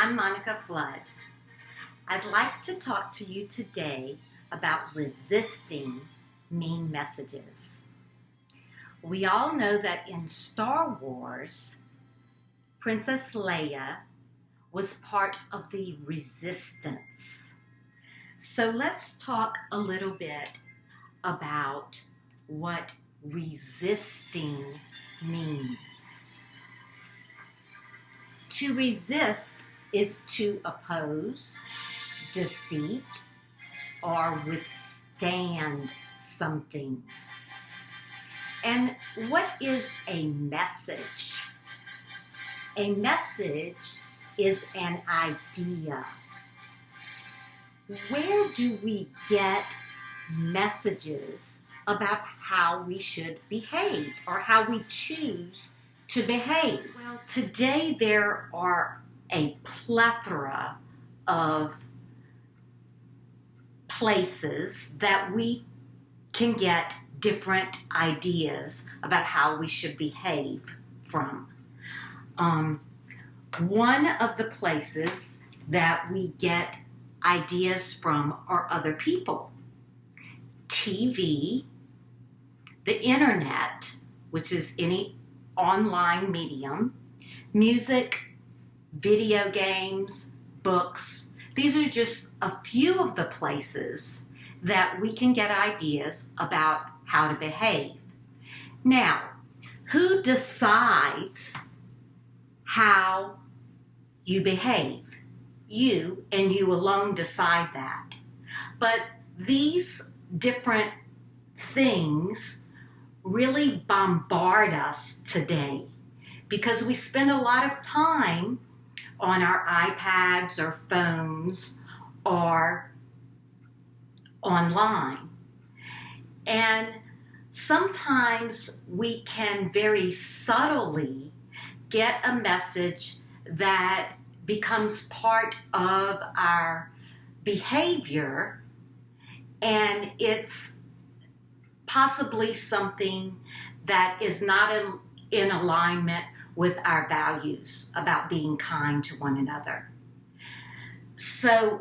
I'm Monica Flood. I'd like to talk to you today about resisting mean messages. We all know that in Star Wars, Princess Leia was part of the resistance. So let's talk a little bit about what resisting means. To resist is to oppose, defeat, or withstand something. And what is a message? A message is an idea. Where do we get messages about how we should behave or how we choose to behave? Well, today there are a plethora of places that we can get different ideas about how we should behave from. One of the places that we get ideas from are other people. TV, the internet, which is any online medium, music, video games, books. These are just a few of the places that we can get ideas about how to behave. Now, who decides how you behave? You and you alone decide that. But these different things really bombard us today because we spend a lot of time on our iPads or phones or online. And sometimes we can very subtly get a message that becomes part of our behavior, and it's possibly something that is not in alignment with our values about being kind to one another. So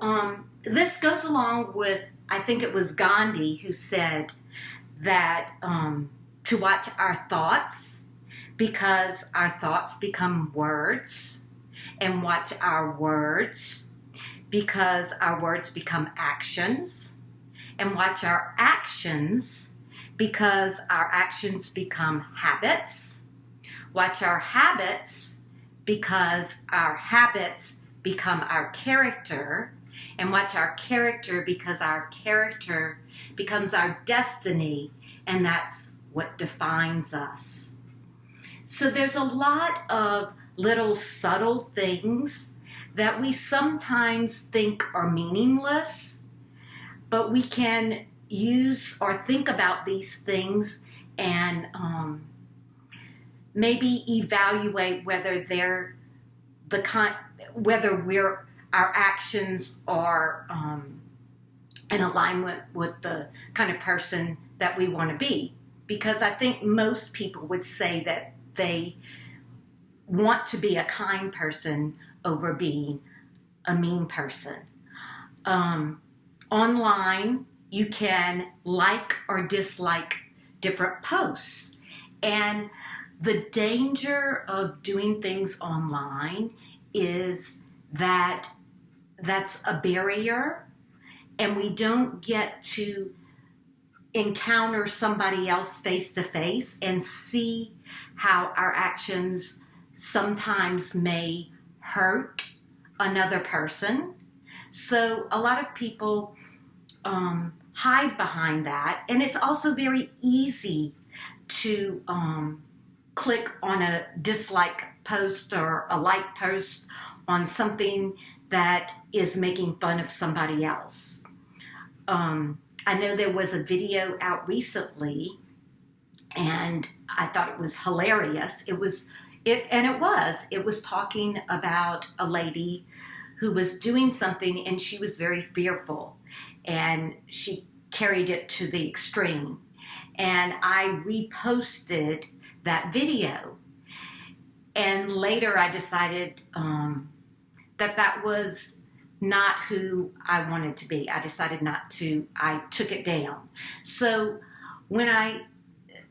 this goes along with, I think it was Gandhi who said that to watch our thoughts, because our thoughts become words, and watch our words because our words become actions, and watch our actions because our actions become habits. Watch our habits because our habits become our character, and watch our character because our character becomes our destiny, and that's what defines us. So there's a lot of little subtle things that we sometimes think are meaningless, but we can use or think about these things and maybe evaluate whether they're our actions are in alignment with the kind of person that we want to be. Because I think most people would say that they want to be a kind person over being a mean person. Online, you can like or dislike different posts. And the danger of doing things online is that that's a barrier, and we don't get to encounter somebody else face to face and see how our actions sometimes may hurt another person. So a lot of people hide behind that, and it's also very easy to click on a dislike post or a like post on something that is making fun of somebody else. I know there was a video out recently, and I thought it was hilarious. It was talking about a lady who was doing something, and she was very fearful, and she carried it to the extreme. And I reposted that video, and later I decided that was not who I wanted to be. I decided not to. I took it down. So when I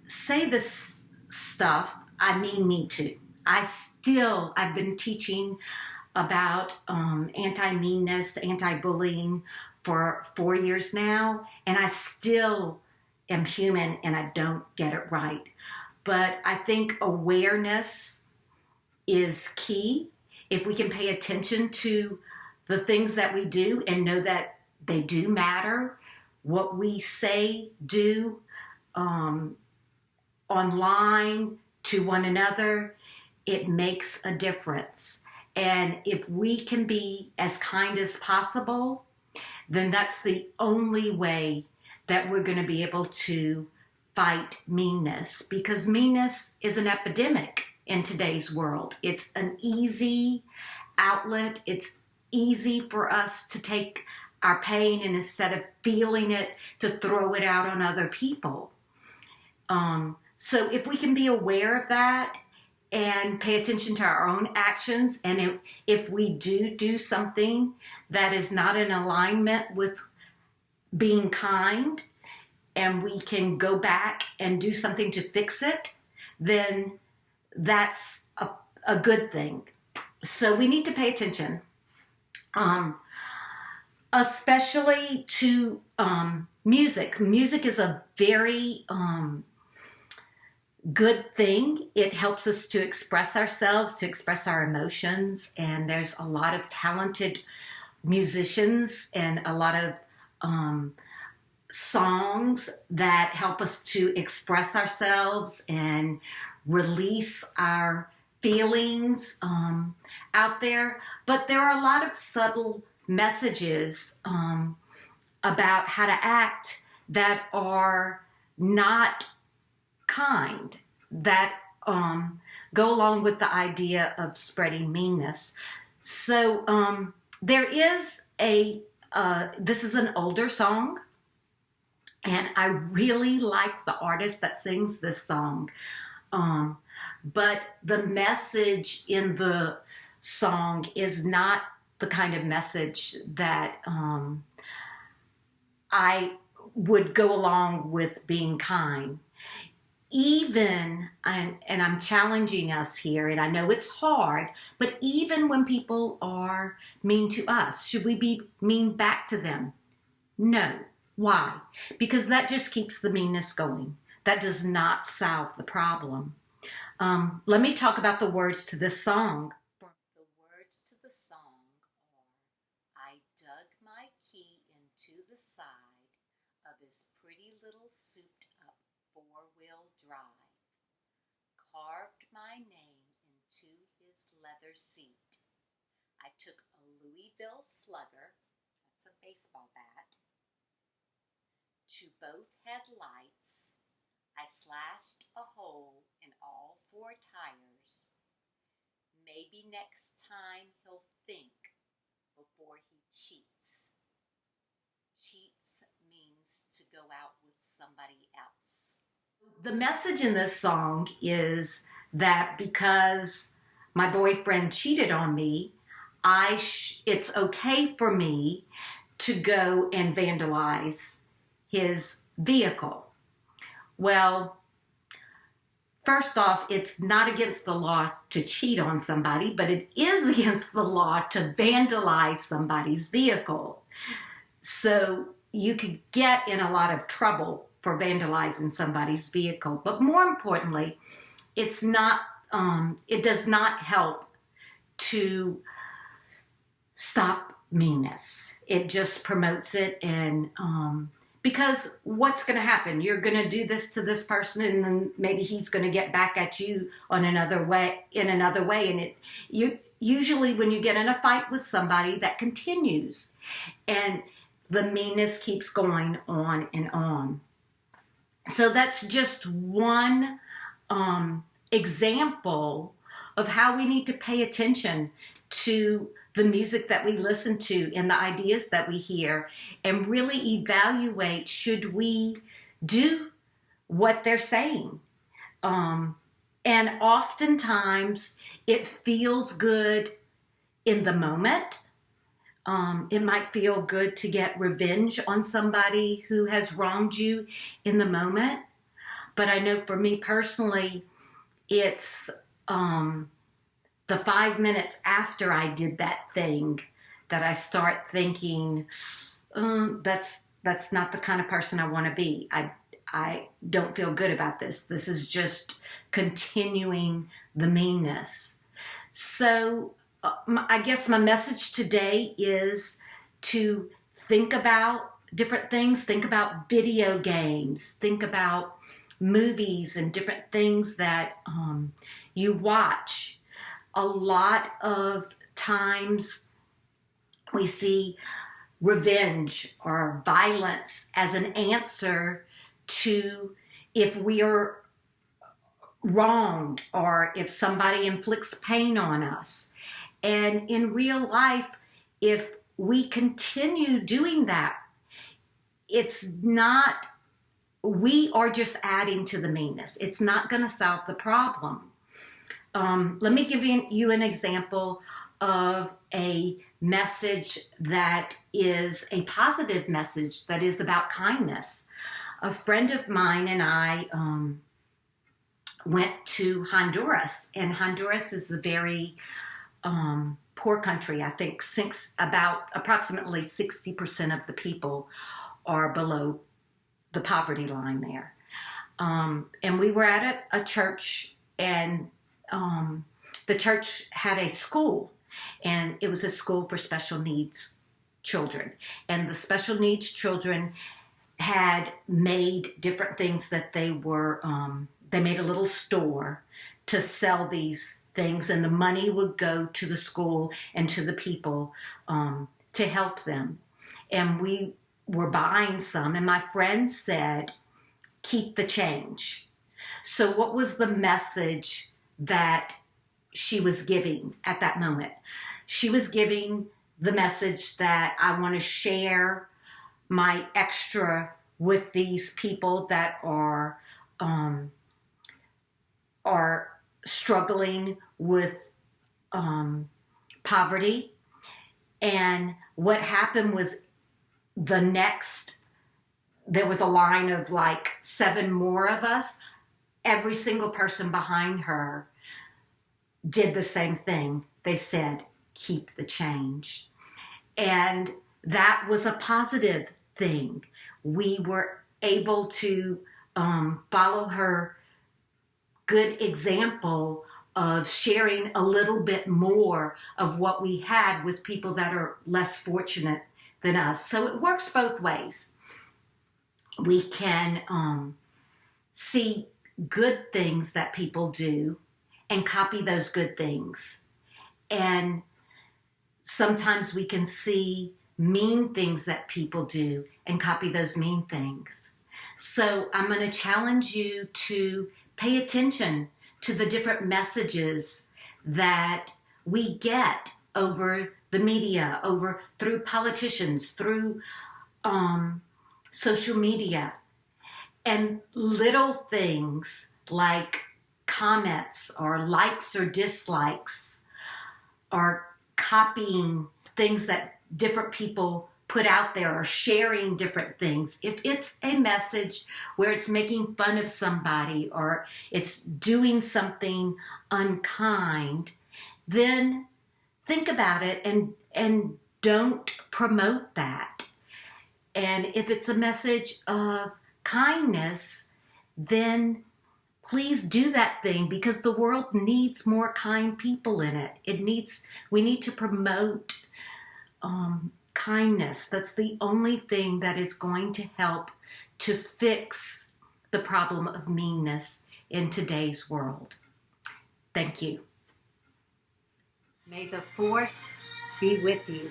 say this stuff, I mean me too. I've been teaching about anti-meanness, anti-bullying for 4 years now, and I still am human and I don't get it right. But I think awareness is key. If we can pay attention to the things that we do and know that they do matter, what we say, do, online, to one another, it makes a difference. And if we can be as kind as possible, then that's the only way that we're going to be able to fight meanness, because meanness is an epidemic in today's world. It's an easy outlet. It's easy for us to take our pain and instead of feeling it, to throw it out on other people. So if we can be aware of that and pay attention to our own actions, and if we do something that is not in alignment with being kind, and we can go back and do something to fix it, then that's a good thing. So we need to pay attention, especially to music. Music is a very good thing. It helps us to express ourselves, to express our emotions, and there's a lot of talented musicians and a lot of songs that help us to express ourselves and release our feelings out there. But there are a lot of subtle messages about how to act that are not kind, that go along with the idea of spreading meanness. So there is this is an older song, and I really like the artist that sings this song. But the message in the song is not the kind of message that I would go along with being kind. Even, and I'm challenging us here, and I know it's hard, but even when people are mean to us, should we be mean back to them? No. Why? Because that just keeps the meanness going. That does not solve the problem. Let me talk about the words to this song. The words to the song are, I dug my key into the side of his pretty little souped-up four-wheel drive, carved my name into his leather seat. I took a Louisville Slugger, that's a baseball bat, to both headlights. I slashed a hole in all four tires. Maybe next time he'll think before he cheats. Cheats means to go out with somebody else. The message in this song is that because my boyfriend cheated on me, it's okay for me to go and vandalize his vehicle. Well, first off, it's not against the law to cheat on somebody, but it is against the law to vandalize somebody's vehicle. So you could get in a lot of trouble for vandalizing somebody's vehicle. But more importantly, it does not help to stop meanness. It just promotes it, and because what's going to happen? You're going to do this to this person, and then maybe he's going to get back at you in another way. And usually when you get in a fight with somebody, that continues, and the meanness keeps going on and on. So that's just one example of how we need to pay attention to the music that we listen to and the ideas that we hear, and really evaluate, should we do what they're saying? And oftentimes it feels good in the moment. It might feel good to get revenge on somebody who has wronged you in the moment. But I know for me personally, it's the 5 minutes after I did that thing that I start thinking, that's not the kind of person I want to be. I don't feel good about this. This is just continuing the meanness. So I guess my message today is to think about different things. Think about video games. Think about movies and different things that you watch. A lot of times we see revenge or violence as an answer to if we are wronged or if somebody inflicts pain on us. And in real life, if we continue doing that, it's not, we are just adding to the meanness. It's not going to solve the problem. Let me give you an example of a message that is a positive message that is about kindness. A friend of mine and I went to Honduras, and Honduras is a very poor country. I think about approximately 60% of the people are below the poverty line there. And we were at a church, and the church had a school, and it was a school for special needs children. And the special needs children had made different things that they made a little store to sell these things, and the money would go to the school and to the people to help them. And we were buying some, and my friend said, keep the change. So what was the message that she was giving at that moment? She was giving the message that I want to share my extra with these people that are struggling with poverty. And what happened was there was a line of like 7 more of us. Every single person behind her did the same thing. They said, keep the change. And that was a positive thing. We were able to follow her good example of sharing a little bit more of what we had with people that are less fortunate than us. So it works both ways. We can see good things that people do and copy those good things. And sometimes we can see mean things that people do and copy those mean things. So I'm going to challenge you to pay attention to the different messages that we get over the media, through politicians, through social media, and little things like comments or likes or dislikes or copying things that different people put out there or sharing different things. If it's a message where it's making fun of somebody or it's doing something unkind, then think about it and don't promote that. And if it's a message of kindness, then please do that thing, because the world needs more kind people in it. We need to promote kindness. That's the only thing that is going to help to fix the problem of meanness in today's world. Thank you. May the force be with you.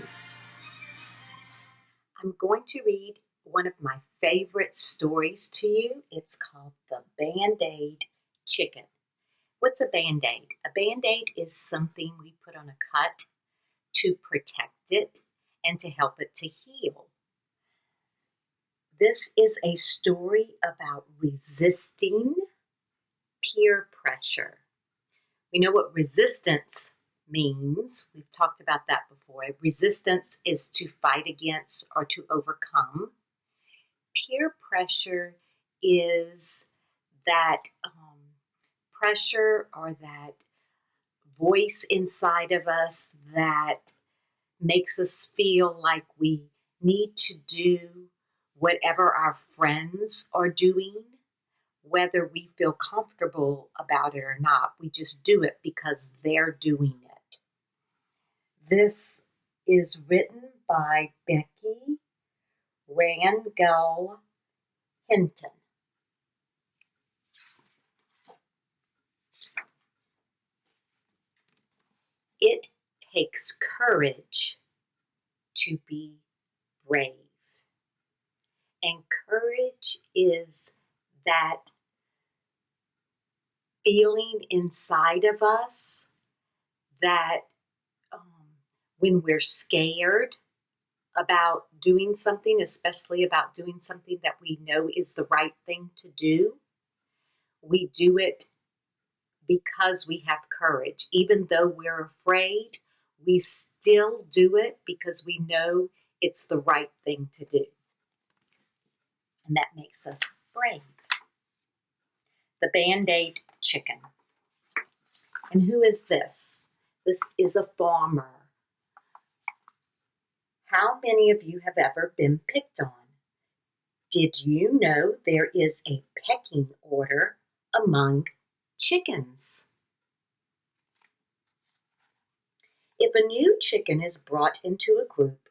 I'm going to read one of my favorite stories to you. It's called The Band-Aid Chicken. What's a Band-Aid? A Band-Aid is something we put on a cut to protect it and to help it to heal. This is a story about resisting peer pressure. We know what resistance means, we've talked about that before. Resistance is to fight against or to overcome. Peer pressure is that pressure or that voice inside of us that makes us feel like we need to do whatever our friends are doing, whether we feel comfortable about it or not. We just do it because they're doing it. This is written by Becky Rangel Hinton. It takes courage to be brave. And courage is that feeling inside of us that when we're scared about doing something, especially about doing something that we know is the right thing to do, we do it because we have courage. Even though we're afraid, we still do it because we know it's the right thing to do. And that makes us brave. The Band-Aid chicken. And who is this? This is a farmer. How many of you have ever been picked on? Did you know there is a pecking order among chickens? If a new chicken is brought into a group,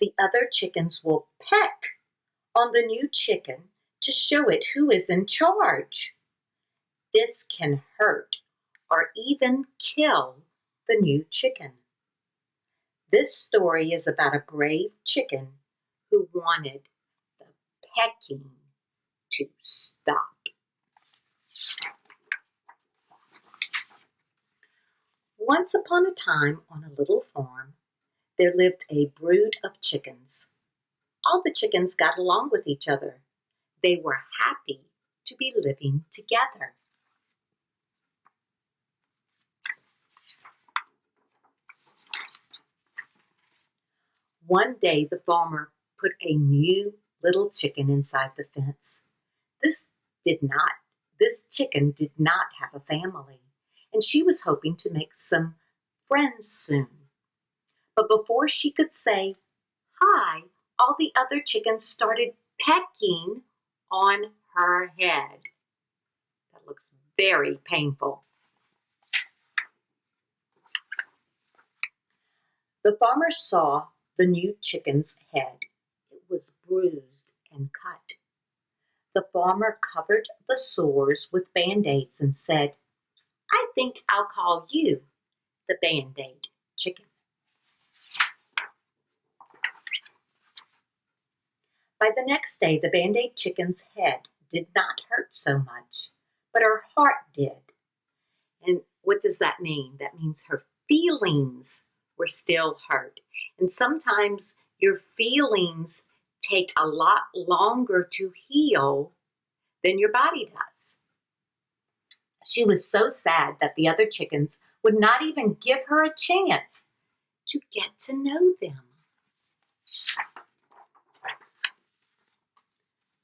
the other chickens will peck on the new chicken to show it who is in charge. This can hurt or even kill the new chicken. This story is about a brave chicken who wanted the pecking to stop. Once upon a time on a little farm, there lived a brood of chickens. All the chickens got along with each other. They were happy to be living together. One day the farmer put a new little chicken inside the fence. This chicken did not have a family, and she was hoping to make some friends soon. But before she could say hi, all the other chickens started pecking on her head. That looks very painful. The farmer saw the new chicken's head. It was bruised and cut. The farmer covered the sores with Band-Aids and said, "I think I'll call you the Band-Aid chicken." By the next day, the Band-Aid chicken's head did not hurt so much, but her heart did. And what does that mean? That means her feelings were still hurt. And sometimes your feelings take a lot longer to heal than your body does. She was so sad that the other chickens would not even give her a chance to get to know them.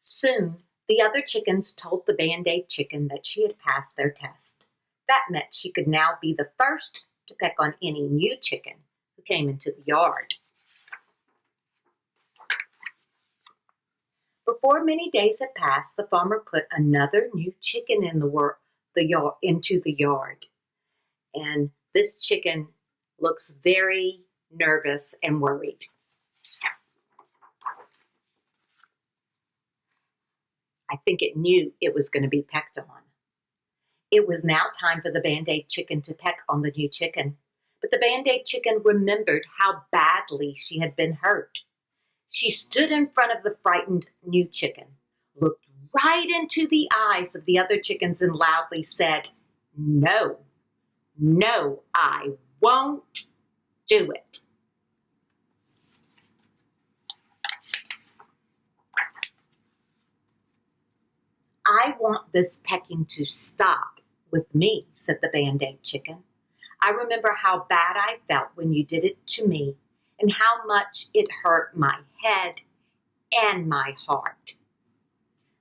Soon, the other chickens told the Band-Aid chicken that she had passed their test. That meant she could now be the first to peck on any new chicken who came into the yard. Before many days had passed, the farmer put another new chicken into the yard. And this chicken looks very nervous and worried. I think it knew it was going to be pecked on. It was now time for the Band-Aid chicken to peck on the new chicken. But the Band-Aid chicken remembered how badly she had been hurt. She stood in front of the frightened new chicken, looked right into the eyes of the other chickens and loudly said, "No, no, I won't do it." "I want this pecking to stop with me," said the Band-Aid chicken. I remember how bad I felt when you did it to me and how much it hurt my head and my heart."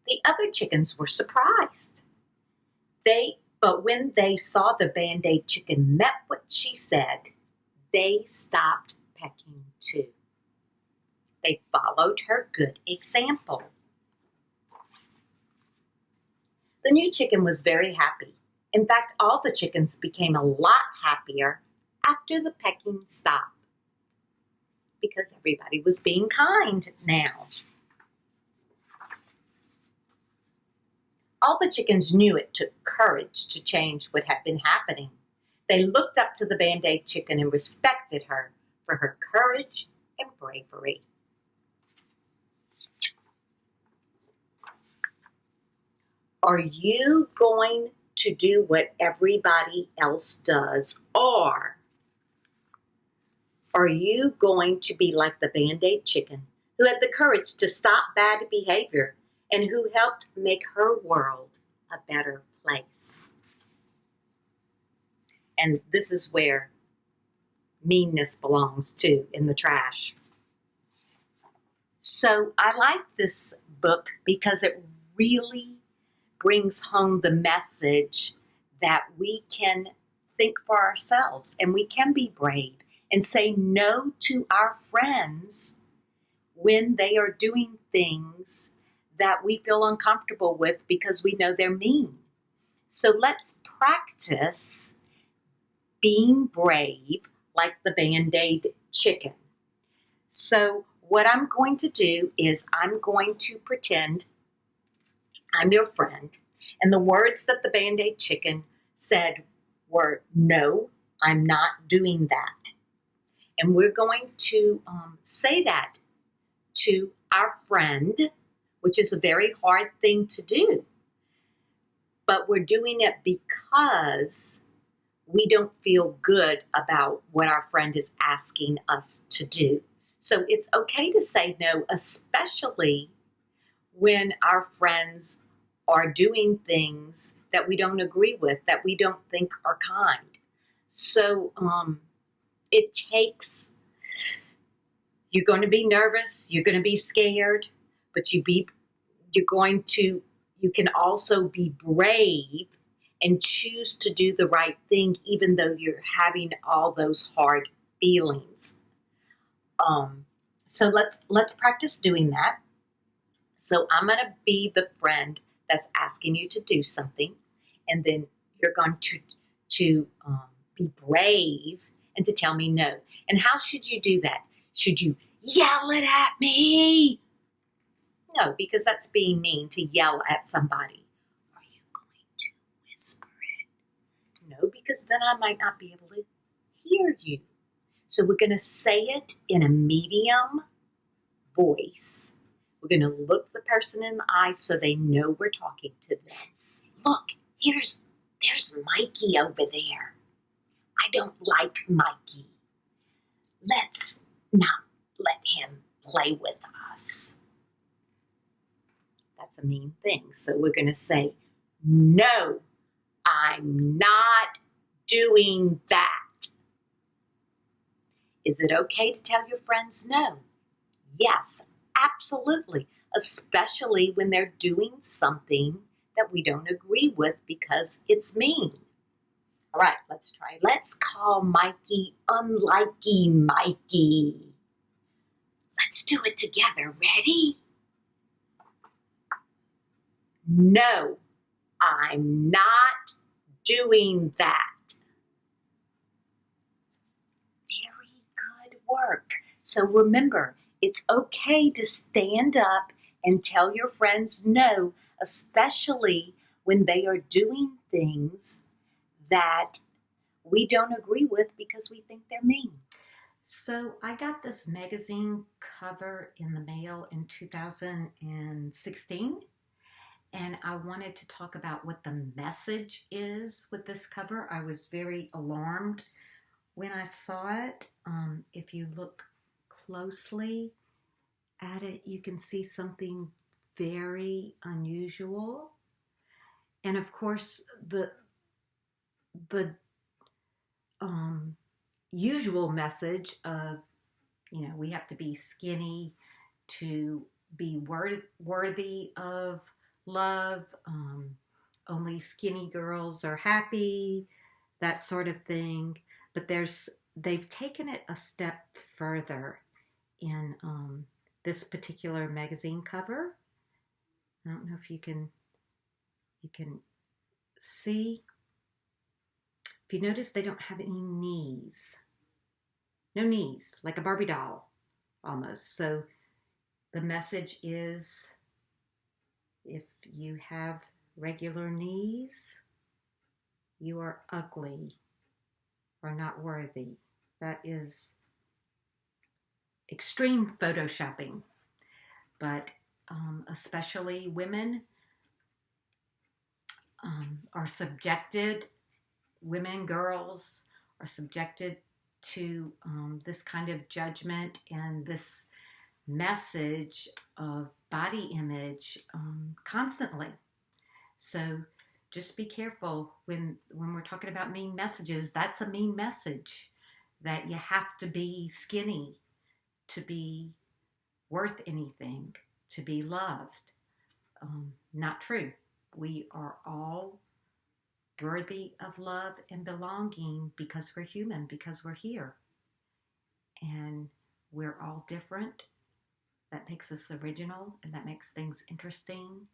The other chickens were surprised. But when they saw the Band-Aid chicken met what she said, they stopped pecking too. They followed her good example. The new chicken was very happy. In fact, all the chickens became a lot happier after the pecking stopped because everybody was being kind now. All the chickens knew it took courage to change what had been happening. They looked up to the Band-Aid chicken and respected her for her courage and bravery. Are you going to do what everybody else does, or are you going to be like the Band-Aid chicken who had the courage to stop bad behavior and who helped make her world a better place? And this is where meanness belongs too, in the trash. So I like this book because it really brings home the message that we can think for ourselves and we can be brave and say no to our friends when they are doing things that we feel uncomfortable with because we know they're mean. So let's practice being brave like the Band-Aid chicken. So what I'm going to do is I'm going to pretend I'm your friend, and the words that the Band-Aid chicken said were, "No, I'm not doing that." And we're going to say that to our friend, which is a very hard thing to do. But we're doing it because we don't feel good about what our friend is asking us to do. So it's okay to say no, especially when our friends are doing things that we don't agree with, that we don't think are kind. So it takes, you're going to be nervous, you're going to be scared, but you can also be brave and choose to do the right thing even though you're having all those hard feelings. So let's practice doing that. So I'm going to be the friend that's asking you to do something, and then you're going to be brave and to tell me no. And how should you do that? Should you yell it at me? No, because that's being mean to yell at somebody. Are you going to whisper it? No, because then I might not be able to hear you. So we're going to say it in a medium voice. We're going to look the person in the eye so they know we're talking to them. Look, there's Mikey over there. I don't like Mikey. Let's not let him play with us. That's a mean thing. So we're going to say, "No, I'm not doing that." Is it okay to tell your friends no? Yes, absolutely, especially when they're doing something that we don't agree with because it's mean. All right, let's try. Let's call Mikey Unlikey Mikey. Let's do it together. Ready? No, I'm not doing that. Very good work. So remember, it's okay to stand up and tell your friends no, especially when they are doing things that we don't agree with because we think they're mean. So I got this magazine cover in the mail in 2016, and I wanted to talk about what the message is with this cover. I was very alarmed when I saw it. If you look closely at it, you can see something very unusual. And of course, the um, usual message of, we have to be skinny to be worthy of love. Only skinny girls are happy, that sort of thing. But they've taken it a step further in this particular magazine cover. I don't know if you can see. If you notice, they don't have any knees. No knees, like a Barbie doll almost. So the message is, if you have regular knees, you are ugly or not worthy. That is extreme photoshopping. But especially women are subjected, women, girls are subjected to this kind of judgment and this message of body image constantly. So just be careful when we're talking about mean messages. That's a mean message, that you have to be skinny to be worth anything, to be loved. Not true. We are all worthy of love and belonging because we're human, because we're here. And we're all different. That makes us original, and that makes things interesting.